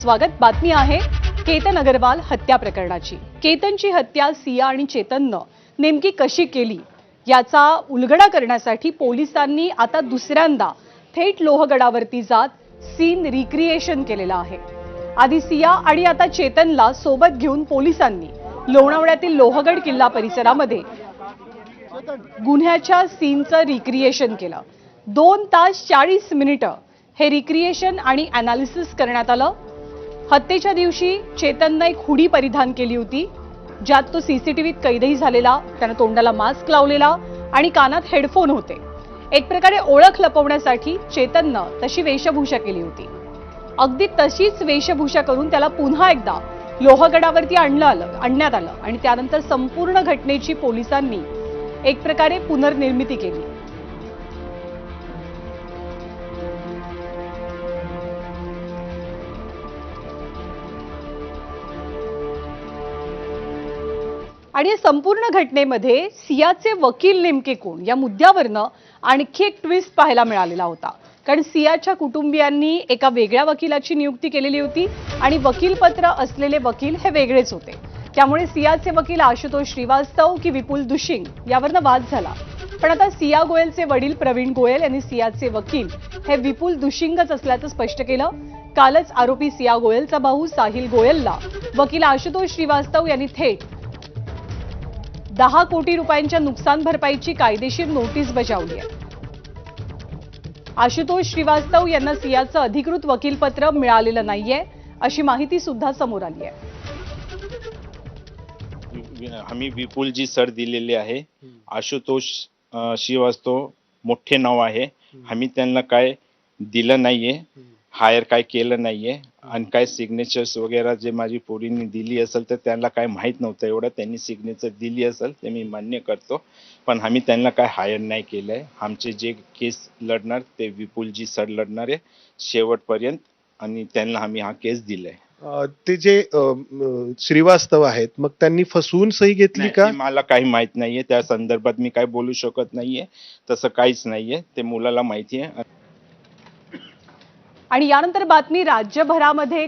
स्वागत। बातमी आहे केतन अग्रवाल हत्या प्रकरणाची। केतनची हत्या सिया आणि चेतननं नेमकी कशी केली याचा उलगडा करण्यासाठी पोलिसांनी आता दुसऱ्यांदा थेट लोहगडावरती जात सीन रिक्रिएशन केलेलं आहे। आधी सिया आणि आता चेतनला सोबत घेऊन पोलिसांनी लोणावळ्यातील लोहगड किल्ला परिसरामध्ये गुन्ह्याच्या सीनचं रिक्रिएशन केलं। 2 तास 40 मिनिटं हे रिक्रिएशन आणि अनालिसिस करण्यात आलं। हत्येच्या दिवशी चेतनने एक हुडी परिधान केली होती, ज्यात तो सीसीटीव्हीत कैदही झालेला। त्याने तोंडाला मास्क लावलेला आणि कानात हेडफोन होते। एक प्रकारे ओळख लपवण्यासाठी चेतननं तशी वेशभूषा केली होती। अगदी तशीच वेशभूषा करून त्याला पुन्हा एकदा लोहगडावरती आणण्यात आलं आणि त्यानंतर संपूर्ण घटनेची पोलिसांनी एक प्रकारे पुनर्निर्मिती केली। आणि या संपूर्ण घटनेमध्ये सियाचे वकील नेमके कोण या मुद्द्यावरनं आणखी एक ट्विस्ट पाहायला मिळालेला होता। कारण सियाच्या कुटुंबियांनी एका वेगळ्या वकिलाची नियुक्ती केलेली होती आणि वकीलपत्र असलेले वकील हे वेगळेच होते। त्यामुळे सियाचे वकील आशुतोष श्रीवास्तव की विपुल दुशिंग यावरनं वाद झाला। पण आता सिया गोयलचे वडील प्रवीण गोयल यांनी सियाचे वकील हे विपुल दुशिंगच असल्याचं स्पष्ट केलं। कालच आरोपी सिया गोयलचा भाऊ साहिल गोयलला वकील आशुतोष श्रीवास्तव यांनी थेट 10 कोटी रुपयांच्या नुकसान भरपाईची कायदेशीर नोटीस बजावली आहे। आशुतोष श्रीवास्तव यांना सियाचं अधिकृत वकीलपत्र मिळालेलं नाहीये अशी माहिती सुद्धा समोर आली आहे। आम्ही विपुलजी सर दिलेले आहे। आशुतोष श्रीवास्तव मोठे नाव आहे। आम्ही त्यांना काय दिलं नाहीये, हायर काय केलं नाहीये आणि काय सिग्नेचर्स वगैरे जे माझी पोरींनी दिली असेल तर त्यांना काय माहित नव्हतं। एवढं त्यांनी सिग्नेचर दिली असेल ते मी मान्य करतो, पण आम्ही त्यांना काय हायर नाही केलंय। आमचे जे केस लढणार ते विपुलजी सर लढणार आहे शेवटपर्यंत आणि त्यांना आम्ही हा केस दिलाय। ते जे श्रीवास्तव आहेत मग त्यांनी फसवून सही घेतली का? मला काही माहित नाहीये, त्या संदर्भात मी काय बोलू शकत नाहीये। तसं काहीच नाहीये, ते मुलाला माहिती आहे। आणि यानंतर बातमी राज्यभरामध्ये